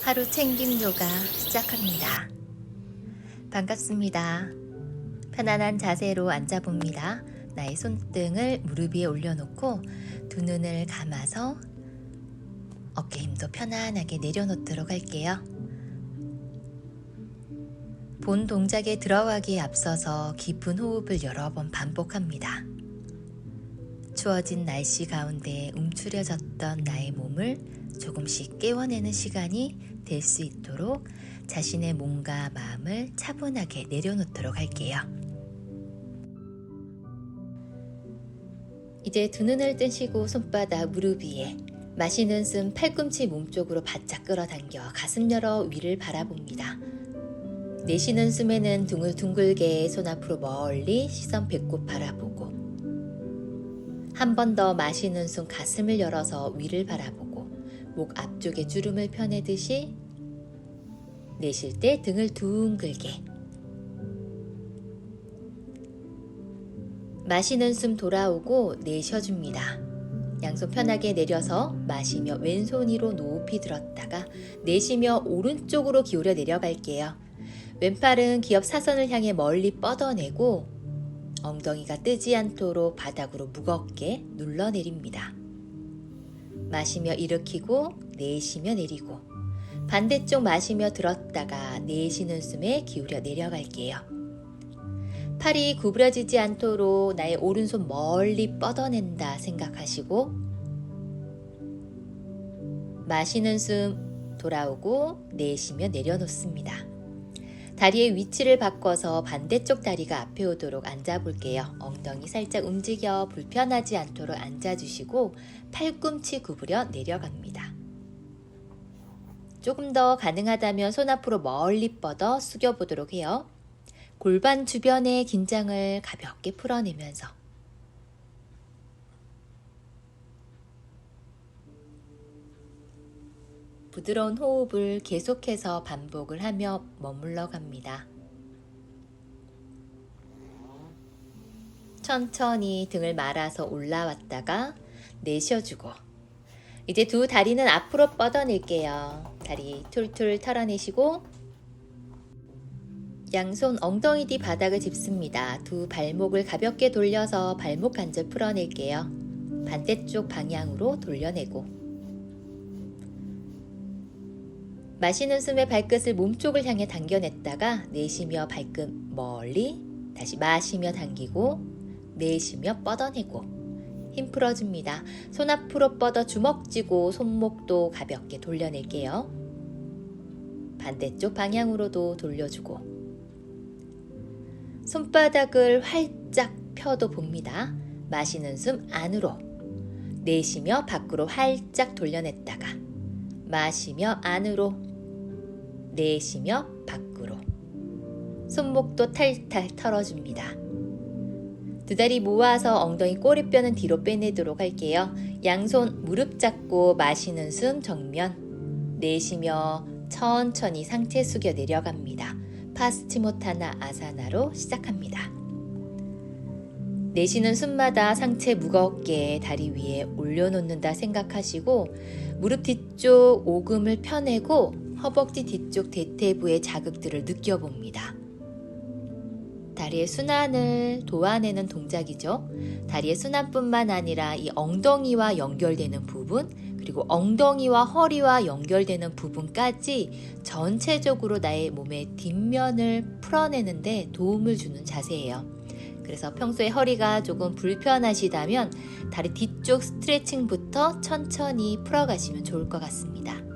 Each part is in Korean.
하루 챙김 요가 시작합니다. 반갑습니다. 편안한 자세로 앉아봅니다. 나의 손등을 무릎 위에 올려놓고 두 눈을 감아서 어깨 힘도 편안하게 내려놓도록 할게요. 본 동작에 들어가기에 앞서서 깊은 호흡을 여러 번 반복합니다. 추워진 날씨 가운데 움츠려졌던 나의 몸을 조금씩 깨워내는 시간이 될 수 있도록 자신의 몸과 마음을 차분하게 내려놓도록 할게요. 이제 두 눈을 뜨시고 손바닥 무릎 위에 마시는 숨 팔꿈치 몸쪽으로 바짝 끌어당겨 가슴 열어 위를 바라봅니다. 내쉬는 숨에는 등을 둥글게 손 앞으로 멀리 시선 배꼽 바라보고 한 번 더 마시는 숨 가슴을 열어서 위를 바라보고 목 앞쪽에 주름을 펴내듯이 내쉴 때 등을 둥글게 마시는 숨 돌아오고 내쉬어줍니다. 양손 편하게 내려서 마시며 왼손 위로 높이 들었다가 내쉬며 오른쪽으로 기울여 내려갈게요. 왼팔은 기업 사선을 향해 멀리 뻗어내고 엉덩이가 뜨지 않도록 바닥으로 무겁게 눌러내립니다. 마시며 일으키고 내쉬며 내리고 반대쪽 마시며 들었다가 내쉬는 숨에 기울여 내려갈게요. 팔이 구부러지지 않도록 나의 오른손 멀리 뻗어낸다 생각하시고 마시는 숨 돌아오고 내쉬며 내려놓습니다. 다리의 위치를 바꿔서 반대쪽 다리가 앞에 오도록 앉아볼게요. 엉덩이 살짝 움직여 불편하지 않도록 앉아주시고 팔꿈치 구부려 내려갑니다. 조금 더 가능하다면 손 앞으로 멀리 뻗어 숙여보도록 해요. 골반 주변의 긴장을 가볍게 풀어내면서 부드러운 호흡을 계속해서 반복을 하며 머물러 갑니다. 천천히 등을 말아서 올라왔다가 내쉬어주고 이제 두 다리는 앞으로 뻗어낼게요. 다리 툴툴 털어내시고 양손 엉덩이 뒤 바닥을 짚습니다. 두 발목을 가볍게 돌려서 발목 관절 풀어낼게요. 반대쪽 방향으로 돌려내고 마시는 숨에 발끝을 몸쪽을 향해 당겨냈다가 내쉬며 발끝 멀리 다시 마시며 당기고 내쉬며 뻗어내고 힘 풀어줍니다. 손 앞으로 뻗어 주먹 쥐고 손목도 가볍게 돌려낼게요. 반대쪽 방향으로도 돌려주고 손바닥을 활짝 펴도 봅니다. 마시는 숨 안으로 내쉬며 밖으로 활짝 돌려냈다가 마시며 안으로 내쉬며 밖으로 손목도 탈탈 털어줍니다. 두 다리 모아서 엉덩이 꼬리뼈는 뒤로 빼내도록 할게요. 양손 무릎 잡고 마시는 숨 정면 내쉬며 천천히 상체 숙여 내려갑니다. 파스치모타나 아사나로 시작합니다. 내쉬는 숨마다 상체 무겁게 다리 위에 올려놓는다 생각하시고 무릎 뒤쪽 오금을 펴내고 허벅지 뒤쪽 대퇴부의 자극들을 느껴봅니다. 다리의 순환을 도와내는 동작이죠. 다리의 순환뿐만 아니라 이 엉덩이와 연결되는 부분 그리고 엉덩이와 허리와 연결되는 부분까지 전체적으로 나의 몸의 뒷면을 풀어내는데 도움을 주는 자세예요. 그래서 평소에 허리가 조금 불편하시다면 다리 뒤쪽 스트레칭부터 천천히 풀어가시면 좋을 것 같습니다.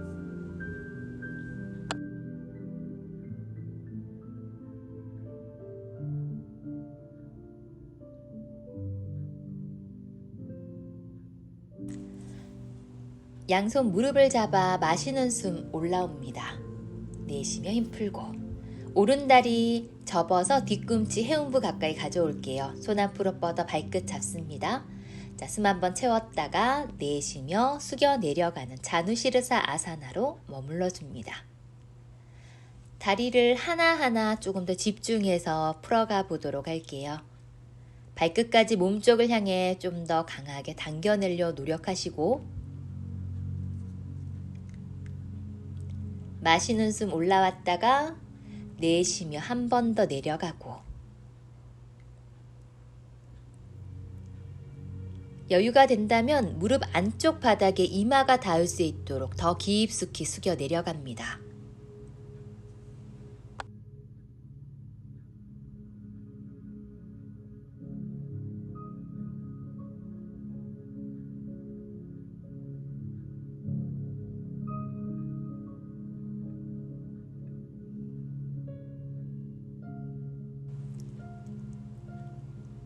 양손 무릎을 잡아 마시는 숨 올라옵니다. 내쉬며 힘 풀고 오른다리 접어서 뒤꿈치 해운부 가까이 가져올게요. 손 앞으로 뻗어 발끝 잡습니다. 자, 숨 한번 채웠다가 내쉬며 숙여 내려가는 자누시르사 아사나로 머물러 줍니다. 다리를 하나하나 조금 더 집중해서 풀어가 보도록 할게요. 발끝까지 몸쪽을 향해 좀 더 강하게 당겨내려 노력하시고 마시는 숨 올라왔다가 내쉬며 한 번 더 내려가고, 여유가 된다면 무릎 안쪽 바닥에 이마가 닿을 수 있도록 더 깊숙이 숙여 내려갑니다.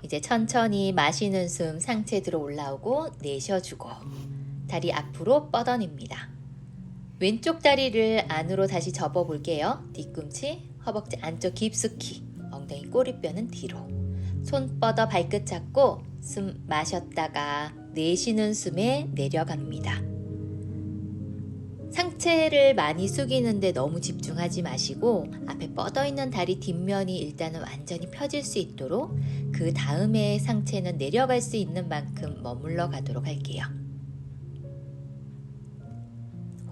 이제 천천히 마시는 숨 상체 들어 올라오고 내쉬어주고 다리 앞으로 뻗어냅니다. 왼쪽 다리를 안으로 다시 접어볼게요. 뒤꿈치, 허벅지 안쪽 깊숙이, 엉덩이 꼬리뼈는 뒤로. 손 뻗어 발끝 잡고 숨 마셨다가 내쉬는 숨에 내려갑니다. 상체를 많이 숙이는데 너무 집중하지 마시고 앞에 뻗어있는 다리 뒷면이 일단은 완전히 펴질 수 있도록 그 다음에 상체는 내려갈 수 있는 만큼 머물러 가도록 할게요.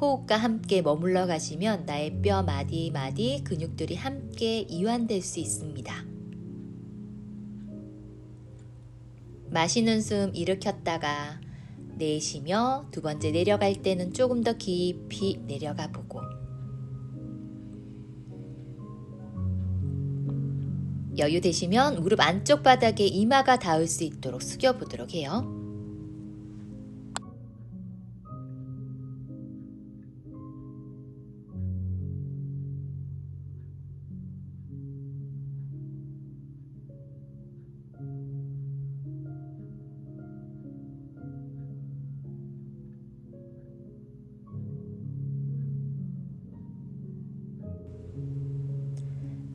호흡과 함께 머물러 가시면 나의 뼈 마디마디 근육들이 함께 이완될 수 있습니다. 마시는 숨 일으켰다가 내쉬며 두 번째 내려갈 때는 조금 더 깊이 내려가 보고, 여유 되시면 무릎 안쪽 바닥에 이마가 닿을 수 있도록 숙여 보도록 해요.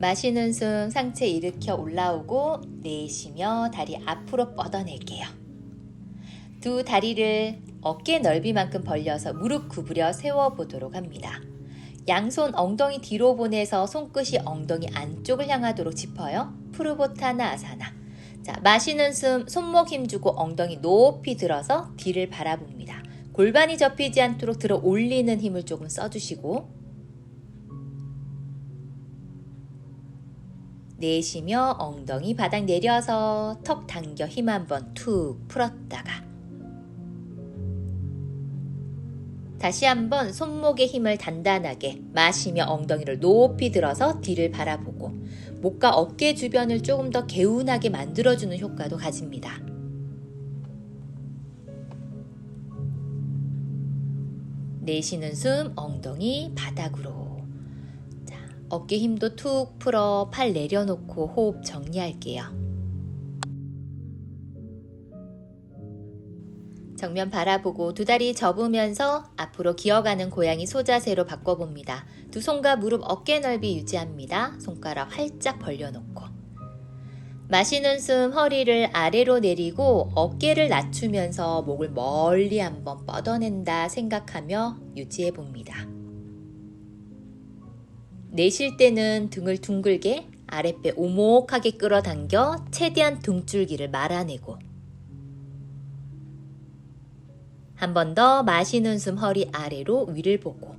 마시는 숨 상체 일으켜 올라오고 내쉬며 다리 앞으로 뻗어낼게요. 두 다리를 어깨 넓이만큼 벌려서 무릎 구부려 세워보도록 합니다. 양손 엉덩이 뒤로 보내서 손끝이 엉덩이 안쪽을 향하도록 짚어요. 푸르보타나 아사나. 자, 마시는 숨 손목 힘주고 엉덩이 높이 들어서 뒤를 바라봅니다. 골반이 접히지 않도록 들어 올리는 힘을 조금 써주시고, 내쉬며 엉덩이 바닥 내려서 턱 당겨 힘 한번 툭 풀었다가, 다시 한번 손목에 힘을 단단하게 마시며 엉덩이를 높이 들어서 뒤를 바라보고 목과 어깨 주변을 조금 더 개운하게 만들어주는 효과도 가집니다. 내쉬는 숨 엉덩이 바닥으로. 어깨 힘도 툭 풀어 팔 내려놓고 호흡 정리할게요. 정면 바라보고 두 다리 접으면서 앞으로 기어가는 고양이 소자세로 바꿔봅니다. 두 손과 무릎 어깨 넓이 유지합니다. 손가락 활짝 벌려놓고. 마시는 숨 허리를 아래로 내리고 어깨를 낮추면서 목을 멀리 한번 뻗어낸다 생각하며 유지해봅니다. 내쉴 때는 등을 둥글게 아랫배 오목하게 끌어당겨 최대한 등줄기를 말아내고, 한 번 더 마시는 숨 허리 아래로 위를 보고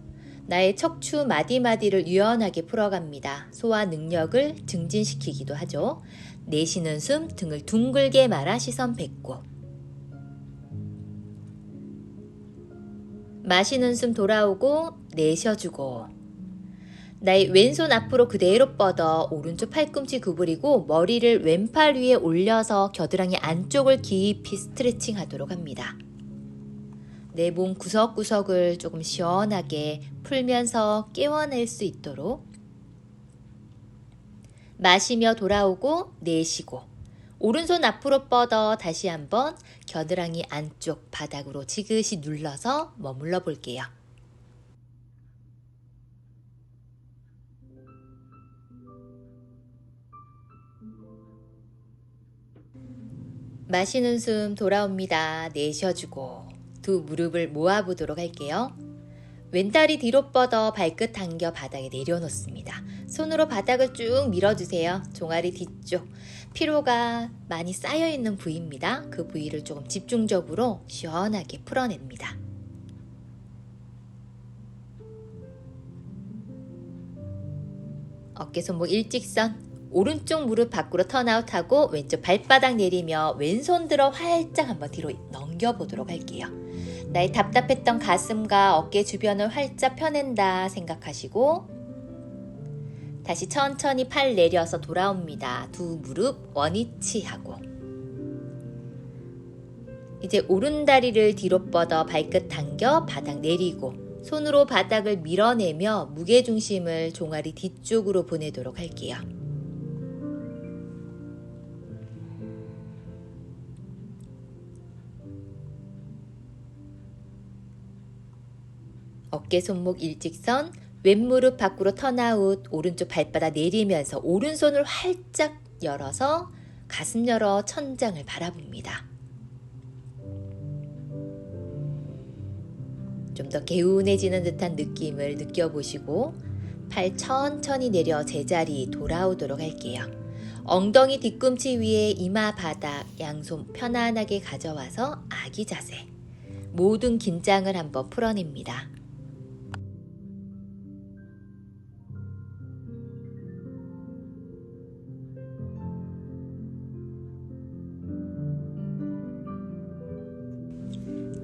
나의 척추 마디마디를 유연하게 풀어갑니다. 소화 능력을 증진시키기도 하죠. 내쉬는 숨 등을 둥글게 말아 시선 뱉고, 마시는 숨 돌아오고 내쉬어주고, 나의 왼손 앞으로 그대로 뻗어 오른쪽 팔꿈치 구부리고 머리를 왼팔 위에 올려서 겨드랑이 안쪽을 깊이 스트레칭 하도록 합니다. 내 몸 구석구석을 조금 시원하게 풀면서 깨워낼 수 있도록 마시며 돌아오고 내쉬고, 오른손 앞으로 뻗어 다시 한번 겨드랑이 안쪽 바닥으로 지그시 눌러서 머물러 볼게요. 마시는 숨 돌아옵니다. 내쉬어주고 두 무릎을 모아보도록 할게요. 왼다리 뒤로 뻗어 발끝 당겨 바닥에 내려놓습니다. 손으로 바닥을 쭉 밀어주세요. 종아리 뒤쪽, 피로가 많이 쌓여있는 부위입니다. 그 부위를 조금 집중적으로 시원하게 풀어냅니다. 어깨 손목 일직선. 오른쪽 무릎 밖으로 턴아웃하고 왼쪽 발바닥 내리며 왼손 들어 활짝 한번 뒤로 넘겨보도록 할게요. 나의 답답했던 가슴과 어깨 주변을 활짝 펴낸다 생각하시고 다시 천천히 팔 내려서 돌아옵니다. 두 무릎 원위치하고 이제 오른다리를 뒤로 뻗어 발끝 당겨 바닥 내리고 손으로 바닥을 밀어내며 무게중심을 종아리 뒤쪽으로 보내도록 할게요. 어깨 손목 일직선, 왼무릎 밖으로 턴아웃, 오른쪽 발바닥 내리면서 오른손을 활짝 열어서 가슴 열어 천장을 바라봅니다. 좀 더 개운해지는 듯한 느낌을 느껴보시고 팔 천천히 내려 제자리 돌아오도록 할게요. 엉덩이 뒤꿈치 위에 이마 바닥 양손 편안하게 가져와서 아기 자세. 모든 긴장을 한번 풀어냅니다.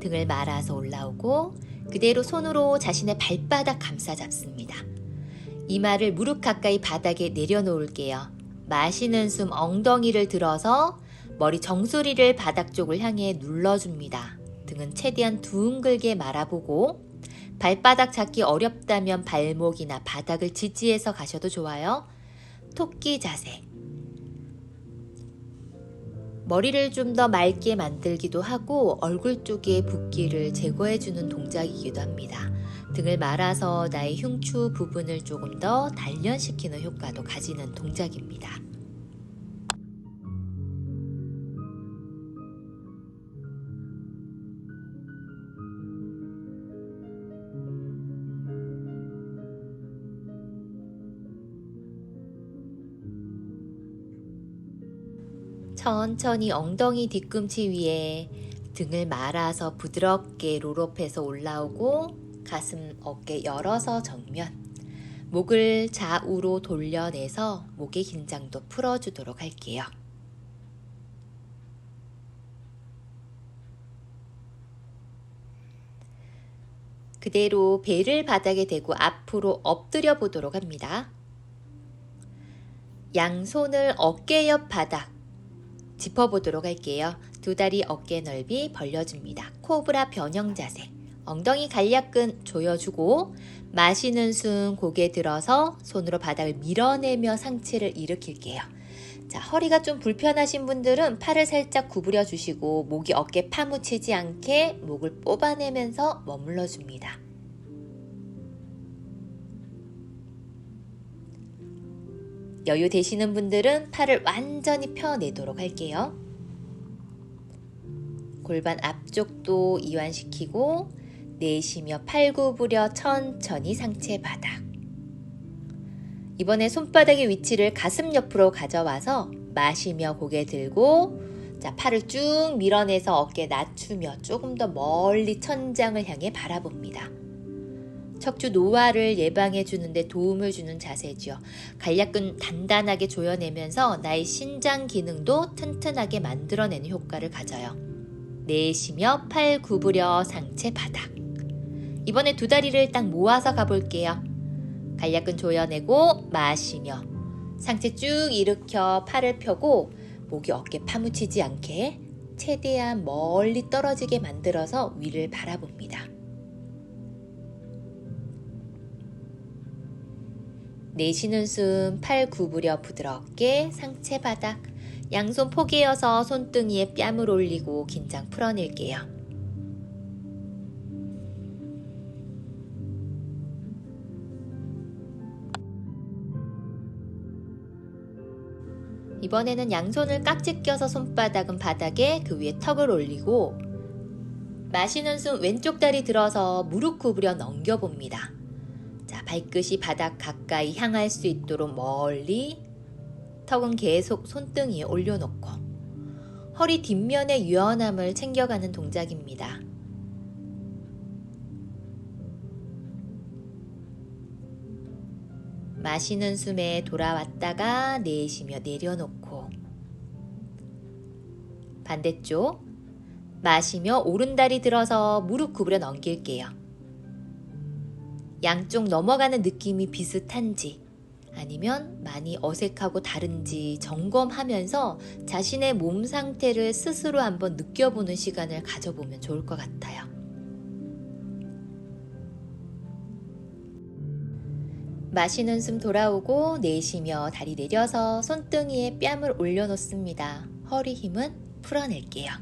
등을 말아서 올라오고 그대로 손으로 자신의 발바닥 감싸 잡습니다. 이마를 무릎 가까이 바닥에 내려놓을게요. 마시는 숨 엉덩이를 들어서 머리 정수리를 바닥 쪽을 향해 눌러줍니다. 등은 최대한 둥글게 말아보고 발바닥 잡기 어렵다면 발목이나 바닥을 지지해서 가셔도 좋아요. 토끼 자세. 머리를 좀 더 맑게 만들기도 하고 얼굴 쪽의 붓기를 제거해주는 동작이기도 합니다. 등을 말아서 나의 흉추 부분을 조금 더 단련시키는 효과도 가지는 동작입니다. 천천히 엉덩이 뒤꿈치 위에 등을 말아서 부드럽게 롤업해서 올라오고 가슴 어깨 열어서 정면 목을 좌우로 돌려내서 목의 긴장도 풀어주도록 할게요. 그대로 배를 바닥에 대고 앞으로 엎드려 보도록 합니다. 양손을 어깨 옆 바닥 짚어보도록 할게요. 두 다리 어깨 넓이 벌려줍니다. 코브라 변형 자세. 엉덩이 간략근 조여주고 마시는 숨 고개 들어서 손으로 바닥을 밀어내며 상체를 일으킬게요. 자, 허리가 좀 불편하신 분들은 팔을 살짝 구부려 주시고 목이 어깨 파묻히지 않게 목을 뽑아내면서 머물러 줍니다. 여유 되시는 분들은 팔을 완전히 펴내도록 할게요. 골반 앞쪽도 이완시키고 내쉬며 팔 구부려 천천히 상체 바닥. 이번에 손바닥의 위치를 가슴 옆으로 가져와서 마시며 고개 들고 자, 팔을 쭉 밀어내서 어깨 낮추며 조금 더 멀리 천장을 향해 바라봅니다. 척추 노화를 예방해 주는데 도움을 주는 자세죠. 간략근 단단하게 조여내면서 나의 신장 기능도 튼튼하게 만들어내는 효과를 가져요. 내쉬며 팔 구부려 상체 바닥. 이번에 두 다리를 딱 모아서 가볼게요. 간략근 조여내고 마시며 상체 쭉 일으켜 팔을 펴고 목이 어깨 파묻히지 않게 최대한 멀리 떨어지게 만들어서 위를 바라봅니다. 내쉬는 숨 팔 구부려 부드럽게 상체 바닥. 양손 포개어서 손등위에 뺨을 올리고 긴장 풀어낼게요. 이번에는 양손을 깍지 껴서 손바닥은 바닥에 그 위에 턱을 올리고 마시는 숨 왼쪽 다리 들어서 무릎 구부려 넘겨봅니다. 자, 발끝이 바닥 가까이 향할 수 있도록 멀리 턱은 계속 손등위에 올려놓고 허리 뒷면의 유연함을 챙겨가는 동작입니다. 마시는 숨에 돌아왔다가 내쉬며 내려놓고, 반대쪽 마시며 오른다리 들어서 무릎 구부려 넘길게요. 양쪽 넘어가는 느낌이 비슷한지 아니면 많이 어색하고 다른지 점검하면서 자신의 몸 상태를 스스로 한번 느껴보는 시간을 가져보면 좋을 것 같아요. 마시는 숨 돌아오고 내쉬며 다리 내려서 손등위에 뺨을 올려놓습니다. 허리 힘은 풀어낼게요.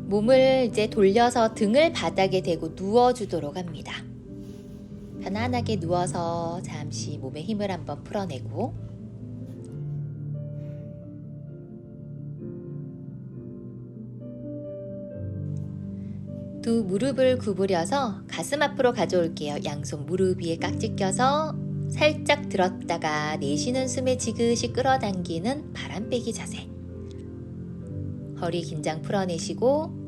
몸을 이제 돌려서 등을 바닥에 대고 누워주도록 합니다. 편안하게 누워서 잠시 몸에 힘을 한번 풀어내고, 두 무릎을 구부려서 가슴 앞으로 가져올게요. 양손 무릎 위에 깍지 껴서 살짝 들었다가 내쉬는 숨에 지그시 끌어당기는 바람 빼기 자세. 허리 긴장 풀어내시고,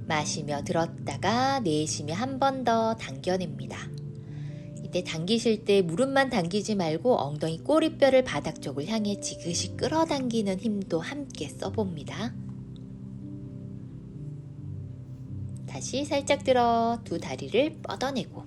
마시며 들었다가 내쉬며 한 번 더 당겨냅니다. 이때 당기실 때 무릎만 당기지 말고 엉덩이 꼬리뼈를 바닥 쪽을 향해 지그시 끌어당기는 힘도 함께 써봅니다. 다시 살짝 들어 두 다리를 뻗어내고,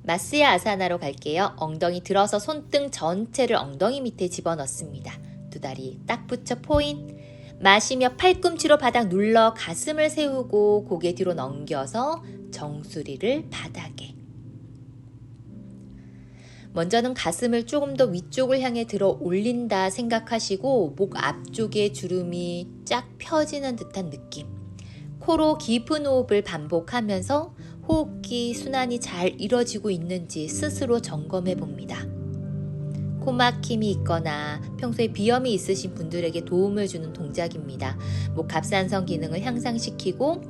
마스야 아사나로 갈게요. 엉덩이 들어서 손등 전체를 엉덩이 밑에 집어넣습니다. 두 다리 딱 붙여 포인. 마시며 팔꿈치로 바닥 눌러 가슴을 세우고 고개 뒤로 넘겨서 정수리를 바닥에. 먼저는 가슴을 조금 더 위쪽을 향해 들어 올린다 생각하시고 목 앞쪽에 주름이 쫙 펴지는 듯한 느낌. 코로 깊은 호흡을 반복하면서 호흡기 순환이 잘 이뤄지고 있는지 스스로 점검해 봅니다. 코막힘이 있거나 평소에 비염이 있으신 분들에게 도움을 주는 동작입니다. 목 갑상선 기능을 향상시키고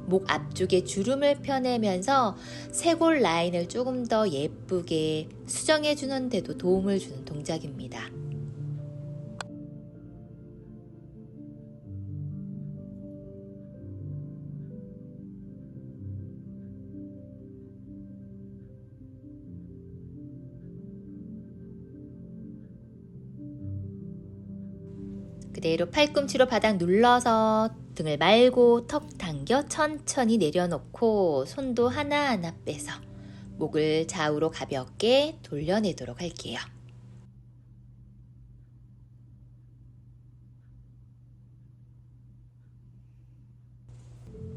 목 앞쪽에 주름을 펴내면서 쇄골 라인을 조금 더 예쁘게 수정해 주는 데도 도움을 주는 동작입니다. 그대로 팔꿈치로 바닥 눌러서 등을 말고 턱 당겨 천천히 내려놓고 손도 하나하나 빼서 목을 좌우로 가볍게 돌려내도록 할게요.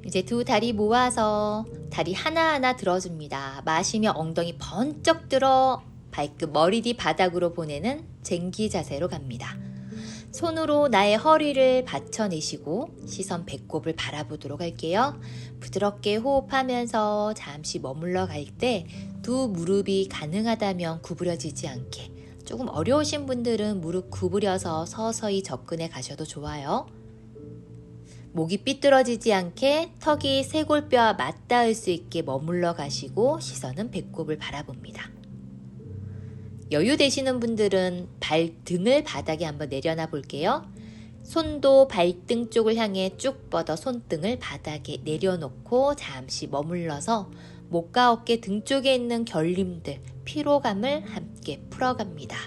이제 두 다리 모아서 다리 하나하나 들어줍니다. 마시며 엉덩이 번쩍 들어 발끝 머리 뒤 바닥으로 보내는 쟁기 자세로 갑니다. 손으로 나의 허리를 받쳐내시고 시선 배꼽을 바라보도록 할게요. 부드럽게 호흡하면서 잠시 머물러 갈 때 두 무릎이 가능하다면 구부려지지 않게, 조금 어려우신 분들은 무릎 구부려서 서서히 접근해 가셔도 좋아요. 목이 삐뚤어지지 않게 턱이 쇄골뼈와 맞닿을 수 있게 머물러 가시고 시선은 배꼽을 바라봅니다. 여유 되시는 분들은 발등을 바닥에 한번 내려놔 볼게요. 손도 발등 쪽을 향해 쭉 뻗어 손등을 바닥에 내려놓고 잠시 머물러서 목과 어깨 등 쪽에 있는 결림들, 피로감을 함께 풀어갑니다.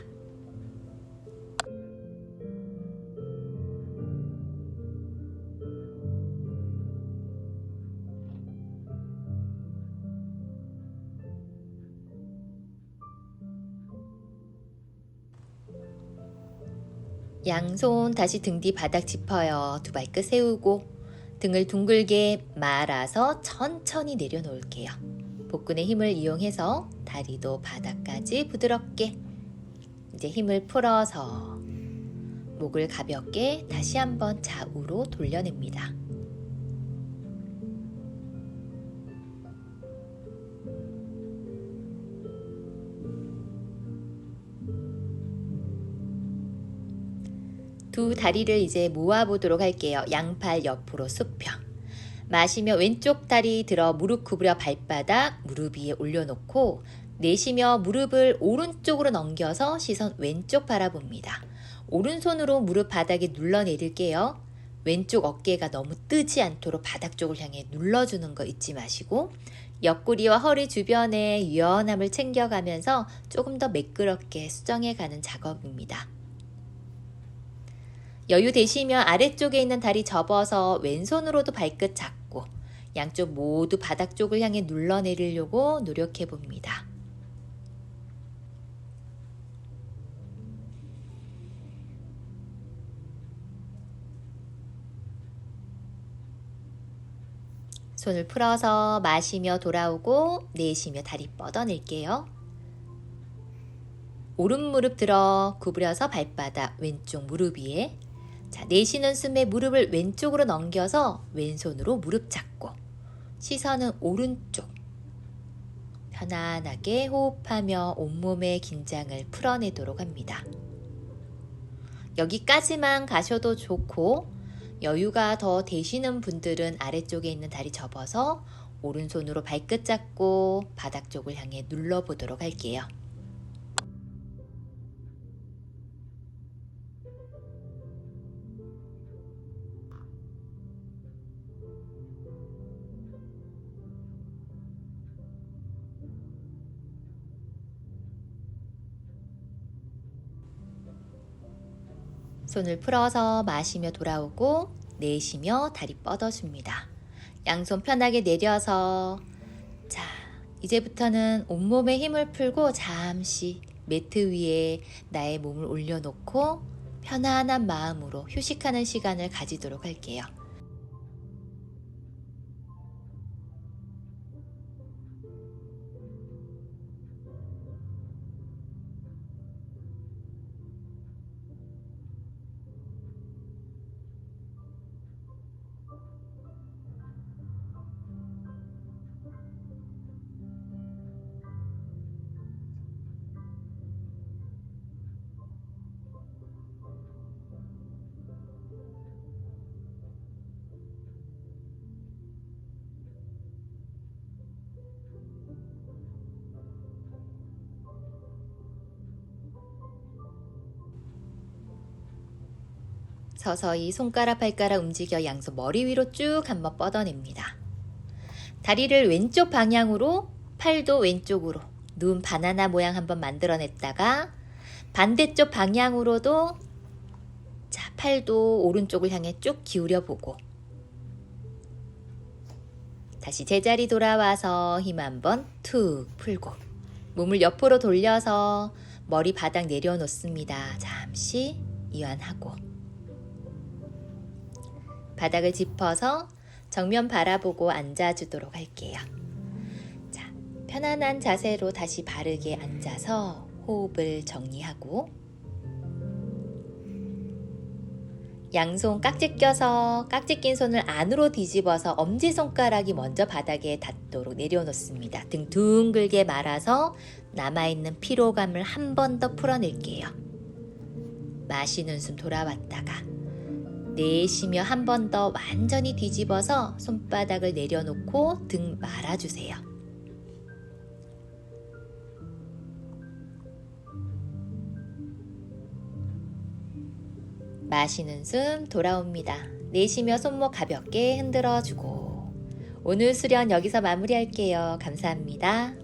양손 다시 등 뒤 바닥 짚어요. 두 발끝 세우고 등을 둥글게 말아서 천천히 내려놓을게요. 복근의 힘을 이용해서 다리도 바닥까지 부드럽게. 이제 힘을 풀어서 목을 가볍게 다시 한번 좌우로 돌려냅니다. 두 다리를 이제 모아보도록 할게요. 양팔 옆으로 수평. 마시며 왼쪽 다리 들어 무릎 구부려 발바닥 무릎 위에 올려놓고 내쉬며 무릎을 오른쪽으로 넘겨서 시선 왼쪽 바라봅니다. 오른손으로 무릎 바닥에 눌러내릴게요. 왼쪽 어깨가 너무 뜨지 않도록 바닥 쪽을 향해 눌러주는 거 잊지 마시고 옆구리와 허리 주변에 유연함을 챙겨가면서 조금 더 매끄럽게 수정해가는 작업입니다. 여유 되시면 아래쪽에 있는 다리 접어서 왼손으로도 발끝 잡고 양쪽 모두 바닥 쪽을 향해 눌러내리려고 노력해 봅니다. 손을 풀어서 마시며 돌아오고 내쉬며 다리 뻗어낼게요. 오른 무릎 들어 구부려서 발바닥 왼쪽 무릎 위에 자, 내쉬는 숨에 무릎을 왼쪽으로 넘겨서 왼손으로 무릎 잡고 시선은 오른쪽 편안하게 호흡하며 온몸의 긴장을 풀어내도록 합니다. 여기까지만 가셔도 좋고 여유가 더 되시는 분들은 아래쪽에 있는 다리 접어서 오른손으로 발끝 잡고 바닥 쪽을 향해 눌러보도록 할게요. 손을 풀어서 마시며 돌아오고 내쉬며 다리 뻗어줍니다. 양손 편하게 내려서 자, 이제부터는 온몸에 힘을 풀고 잠시 매트 위에 나의 몸을 올려놓고 편안한 마음으로 휴식하는 시간을 가지도록 할게요. 서서히 손가락 발가락 움직여 양손 머리 위로 쭉 한번 뻗어냅니다. 다리를 왼쪽 방향으로 팔도 왼쪽으로 눈 바나나 모양 한번 만들어냈다가 반대쪽 방향으로도 자, 팔도 오른쪽을 향해 쭉 기울여 보고 다시 제자리 돌아와서 힘 한번 툭 풀고 몸을 옆으로 돌려서 머리 바닥 내려놓습니다. 잠시 이완하고 바닥을 짚어서 정면 바라보고 앉아주도록 할게요. 자, 편안한 자세로 다시 바르게 앉아서 호흡을 정리하고 양손 깍지 껴서 깍지 낀 손을 안으로 뒤집어서 엄지손가락이 먼저 바닥에 닿도록 내려놓습니다. 등 둥글게 말아서 남아있는 피로감을 한 번 더 풀어낼게요. 마시는 숨 돌아왔다가 내쉬며 한 번 더 완전히 뒤집어서 손바닥을 내려놓고 등 말아주세요. 마시는 숨 돌아옵니다. 내쉬며 손목 가볍게 흔들어주고 오늘 수련 여기서 마무리할게요. 감사합니다.